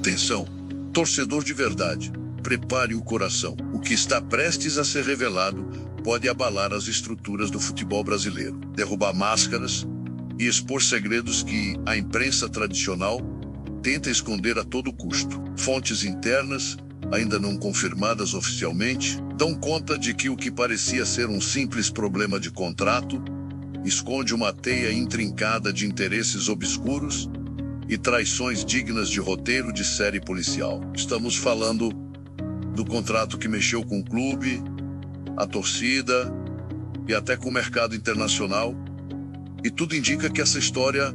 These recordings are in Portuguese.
Atenção, torcedor de verdade, prepare o coração. O que está prestes a ser revelado pode abalar as estruturas do futebol brasileiro, derrubar máscaras e expor segredos que a imprensa tradicional tenta esconder a todo custo. Fontes internas, ainda não confirmadas oficialmente, dão conta de que o que parecia ser um simples problema de contrato esconde uma teia intrincada de interesses obscuros e traições dignas de roteiro de série policial. Estamos falando do contrato que mexeu com o clube, a torcida e até com o mercado internacional. E tudo indica que essa história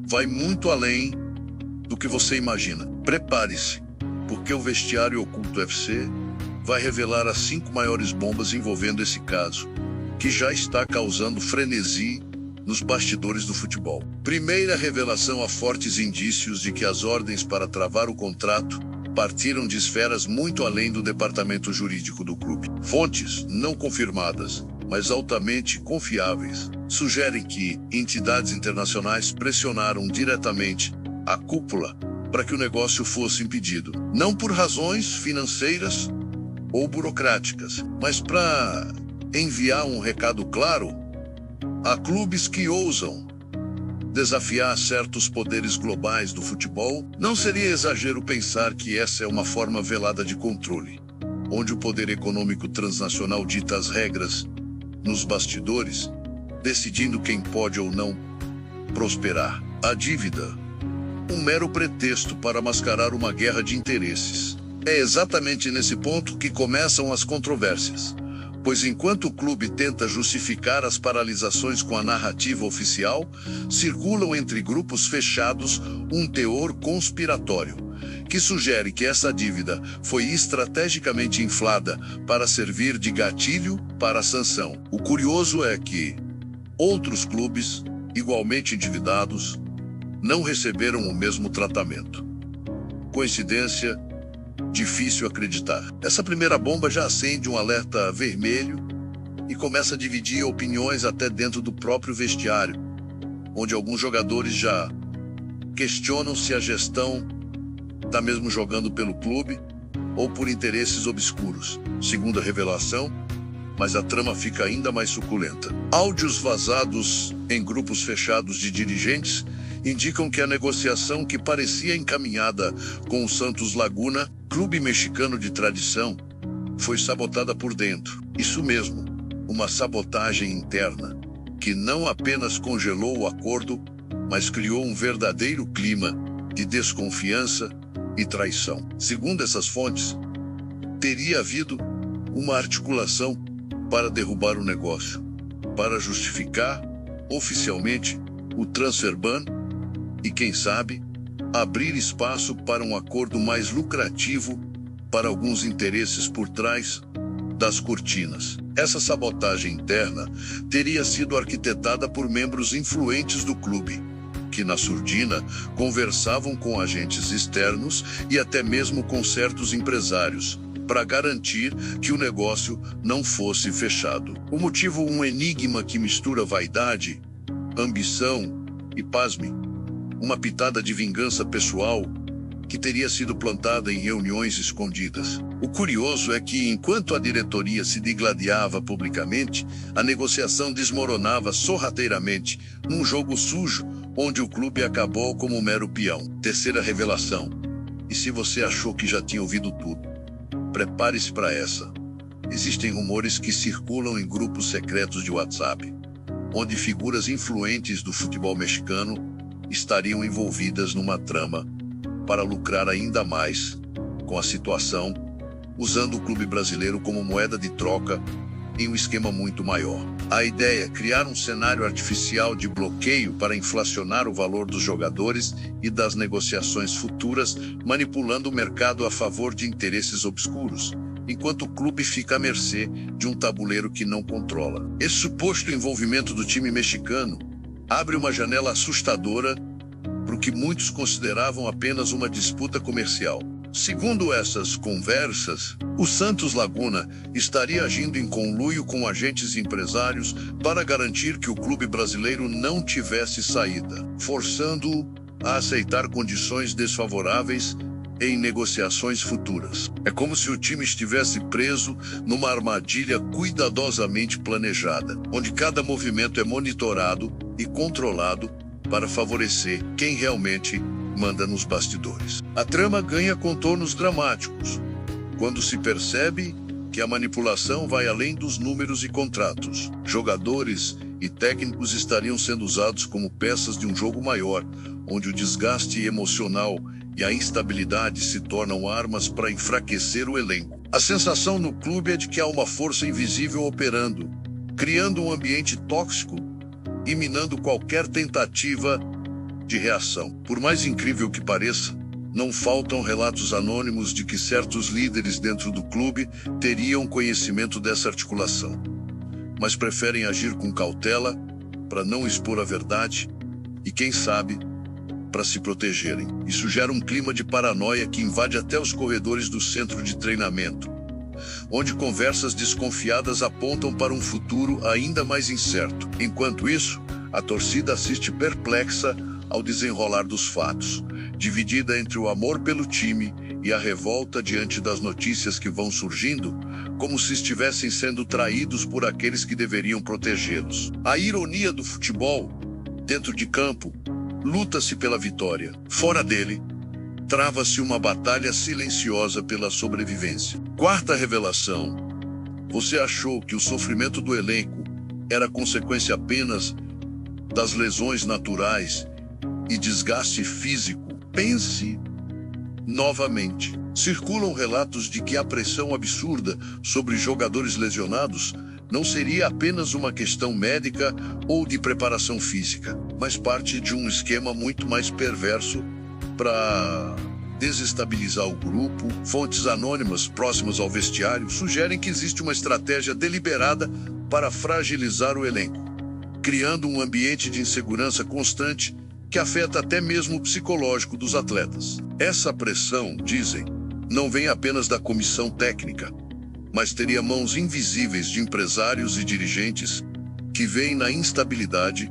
vai muito além do que você imagina. Prepare-se, porque o Vestiário Oculto FC vai revelar as 5 maiores bombas envolvendo esse caso, que já está causando frenesi nos bastidores do futebol. Primeira revelação: há fortes indícios de que as ordens para travar o contrato partiram de esferas muito além do departamento jurídico do clube. Fontes não confirmadas, mas altamente confiáveis, sugerem que entidades internacionais pressionaram diretamente a cúpula para que o negócio fosse impedido. Não por razões financeiras ou burocráticas, mas para enviar um recado claro a clubes que ousam desafiar certos poderes globais do futebol. Não seria exagero pensar que essa é uma forma velada de controle, onde o poder econômico transnacional dita as regras nos bastidores, decidindo quem pode ou não prosperar. A dívida, um mero pretexto para mascarar uma guerra de interesses. É exatamente nesse ponto que começam as controvérsias, pois enquanto o clube tenta justificar as paralisações com a narrativa oficial, circulam entre grupos fechados um teor conspiratório, que sugere que essa dívida foi estrategicamente inflada para servir de gatilho para a sanção. O curioso é que outros clubes, igualmente endividados, não receberam o mesmo tratamento. Coincidência? Difícil acreditar. Essa primeira bomba já acende um alerta vermelho e começa a dividir opiniões até dentro do próprio vestiário, onde alguns jogadores já questionam se a gestão está mesmo jogando pelo clube ou por interesses obscuros. Segunda revelação, mas a trama fica ainda mais suculenta. Áudios vazados em grupos fechados de dirigentes indicam que a negociação que parecia encaminhada com o Santos Laguna, clube mexicano de tradição, foi sabotada por dentro. Isso mesmo, uma sabotagem interna, que não apenas congelou o acordo, mas criou um verdadeiro clima de desconfiança e traição. Segundo essas fontes, teria havido uma articulação para derrubar o negócio, para justificar oficialmente o transfer ban e, quem sabe, abrir espaço para um acordo mais lucrativo para alguns interesses por trás das cortinas. Essa sabotagem interna teria sido arquitetada por membros influentes do clube, que na surdina conversavam com agentes externos e até mesmo com certos empresários, para garantir que o negócio não fosse fechado. O motivo: um enigma que mistura vaidade, ambição e, pasme, uma pitada de vingança pessoal que teria sido plantada em reuniões escondidas. O curioso é que, enquanto a diretoria se digladiava publicamente, a negociação desmoronava sorrateiramente num jogo sujo, onde o clube acabou como um mero peão. Terceira revelação. E se você achou que já tinha ouvido tudo, prepare-se para essa. Existem rumores que circulam em grupos secretos de WhatsApp, onde figuras influentes do futebol mexicano estariam envolvidas numa trama para lucrar ainda mais com a situação, usando o clube brasileiro como moeda de troca em um esquema muito maior. A ideia é criar um cenário artificial de bloqueio para inflacionar o valor dos jogadores e das negociações futuras, manipulando o mercado a favor de interesses obscuros, enquanto o clube fica à mercê de um tabuleiro que não controla. Esse suposto envolvimento do time mexicano abre uma janela assustadora para o que muitos consideravam apenas uma disputa comercial. Segundo essas conversas, o Santos Laguna estaria agindo em conluio com agentes empresários para garantir que o clube brasileiro não tivesse saída, forçando-o a aceitar condições desfavoráveis em negociações futuras. É como se o time estivesse preso numa armadilha cuidadosamente planejada, onde cada movimento é monitorado e controlado para favorecer quem realmente manda nos bastidores. A trama ganha contornos dramáticos quando se percebe que a manipulação vai além dos números e contratos. Jogadores e técnicos estariam sendo usados como peças de um jogo maior, onde o desgaste emocional e a instabilidade se tornam armas para enfraquecer o elenco. A sensação no clube é de que há uma força invisível operando, criando um ambiente tóxico e minando qualquer tentativa de reação. Por mais incrível que pareça, não faltam relatos anônimos de que certos líderes dentro do clube teriam conhecimento dessa articulação, mas preferem agir com cautela para não expor a verdade e, quem sabe, para se protegerem. Isso gera um clima de paranoia que invade até os corredores do centro de treinamento, onde conversas desconfiadas apontam para um futuro ainda mais incerto. Enquanto isso, a torcida assiste perplexa ao desenrolar dos fatos, dividida entre o amor pelo time e a revolta diante das notícias que vão surgindo, como se estivessem sendo traídos por aqueles que deveriam protegê-los. A ironia do futebol, dentro de campo, luta-se pela vitória. Fora dele, trava-se uma batalha silenciosa pela sobrevivência. Quarta revelação. Você achou que o sofrimento do elenco era consequência apenas das lesões naturais e desgaste físico? Pense novamente. Circulam relatos de que a pressão absurda sobre jogadores lesionados não seria apenas uma questão médica ou de preparação física, mas parte de um esquema muito mais perverso para desestabilizar o grupo. Fontes anônimas próximas ao vestiário sugerem que existe uma estratégia deliberada para fragilizar o elenco, criando um ambiente de insegurança constante que afeta até mesmo o psicológico dos atletas. Essa pressão, dizem, não vem apenas da comissão técnica, mas teria mãos invisíveis de empresários e dirigentes que veem na instabilidade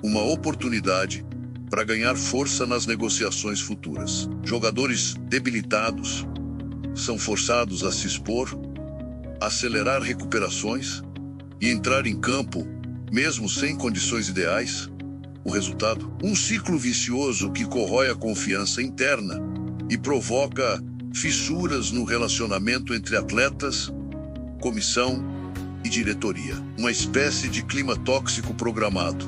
uma oportunidade para ganhar força nas negociações futuras. Jogadores debilitados são forçados a se expor, acelerar recuperações e entrar em campo, mesmo sem condições ideais. O resultado? Um ciclo vicioso que corrói a confiança interna e provoca fissuras no relacionamento entre atletas, comissão e diretoria. Uma espécie de clima tóxico programado,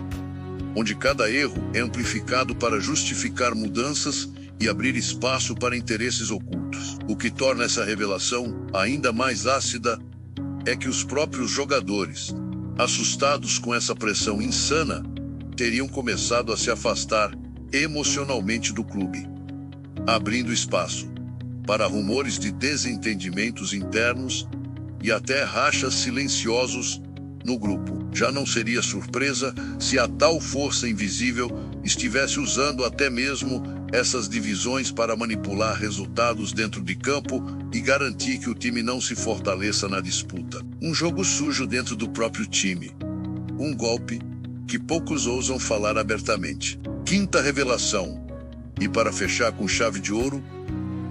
onde cada erro é amplificado para justificar mudanças e abrir espaço para interesses ocultos. O que torna essa revelação ainda mais ácida é que os próprios jogadores, assustados com essa pressão insana, teriam começado a se afastar emocionalmente do clube, abrindo espaço para rumores de desentendimentos internos e até rachas silenciosos no grupo. Já não seria surpresa se a tal força invisível estivesse usando até mesmo essas divisões para manipular resultados dentro de campo e garantir que o time não se fortaleça na disputa. Um jogo sujo dentro do próprio time. Um golpe que poucos ousam falar abertamente. Quinta revelação. E para fechar com chave de ouro,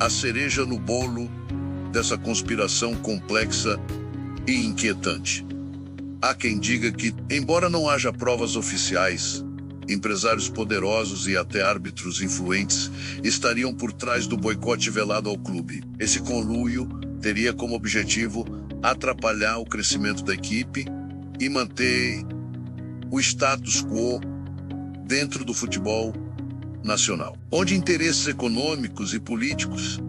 a cereja no bolo dessa conspiração complexa e inquietante. Há quem diga que, embora não haja provas oficiais, empresários poderosos e até árbitros influentes estariam por trás do boicote velado ao clube. Esse conluio teria como objetivo atrapalhar o crescimento da equipe e manter o status quo dentro do futebol nacional, onde interesses econômicos e políticos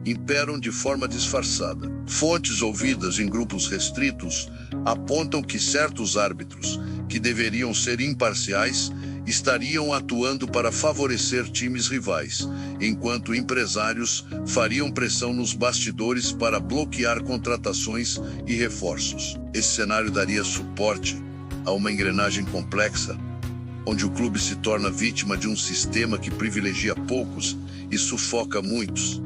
imperam de forma disfarçada. Fontes ouvidas em grupos restritos apontam que certos árbitros, que deveriam ser imparciais, estariam atuando para favorecer times rivais, enquanto empresários fariam pressão nos bastidores para bloquear contratações e reforços. Esse cenário daria suporte a uma engrenagem complexa, onde o clube se torna vítima de um sistema que privilegia poucos e sufoca muitos.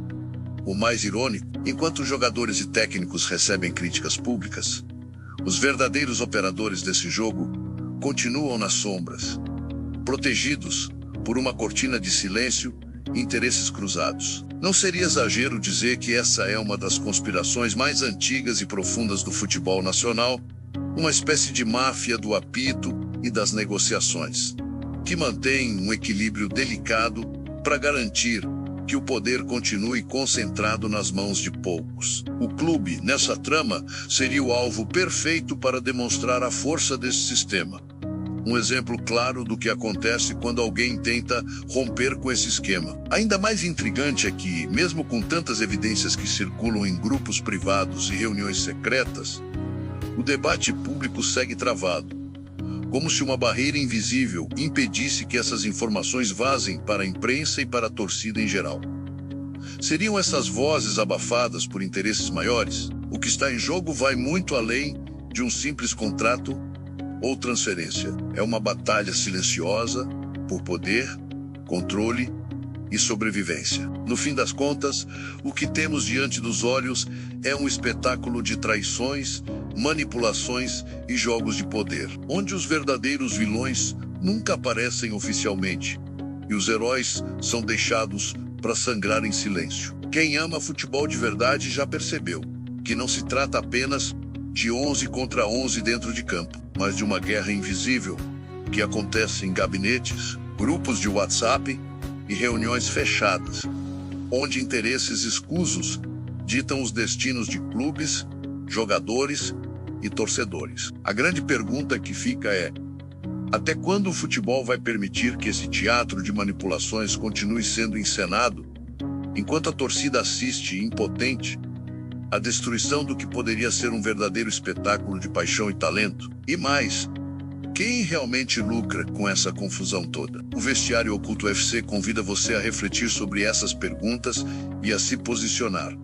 O mais irônico, enquanto jogadores e técnicos recebem críticas públicas, os verdadeiros operadores desse jogo continuam nas sombras, protegidos por uma cortina de silêncio e interesses cruzados. Não seria exagero dizer que essa é uma das conspirações mais antigas e profundas do futebol nacional, uma espécie de máfia do apito e das negociações, que mantém um equilíbrio delicado para garantir que o poder continue concentrado nas mãos de poucos. O clube, nessa trama, seria o alvo perfeito para demonstrar a força desse sistema. Um exemplo claro do que acontece quando alguém tenta romper com esse esquema. Ainda mais intrigante é que, mesmo com tantas evidências que circulam em grupos privados e reuniões secretas, o debate público segue travado, como se uma barreira invisível impedisse que essas informações vazem para a imprensa e para a torcida em geral. Seriam essas vozes abafadas por interesses maiores? O que está em jogo vai muito além de um simples contrato ou transferência. É uma batalha silenciosa por poder, controle e sobrevivência. No fim das contas, o que temos diante dos olhos é um espetáculo de traições, manipulações e jogos de poder, onde os verdadeiros vilões nunca aparecem oficialmente e os heróis são deixados para sangrar em silêncio. Quem ama futebol de verdade já percebeu que não se trata apenas de 11 contra 11 dentro de campo, mas de uma guerra invisível que acontece em gabinetes, grupos de WhatsApp e reuniões fechadas, onde interesses escusos ditam os destinos de clubes, jogadores e torcedores. A grande pergunta que fica é: até quando o futebol vai permitir que esse teatro de manipulações continue sendo encenado, enquanto a torcida assiste impotente a destruição do que poderia ser um verdadeiro espetáculo de paixão e talento? E mais, quem realmente lucra com essa confusão toda? O Vestiário Oculto FC convida você a refletir sobre essas perguntas e a se posicionar,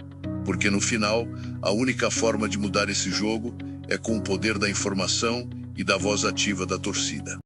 porque no final, a única forma de mudar esse jogo é com o poder da informação e da voz ativa da torcida.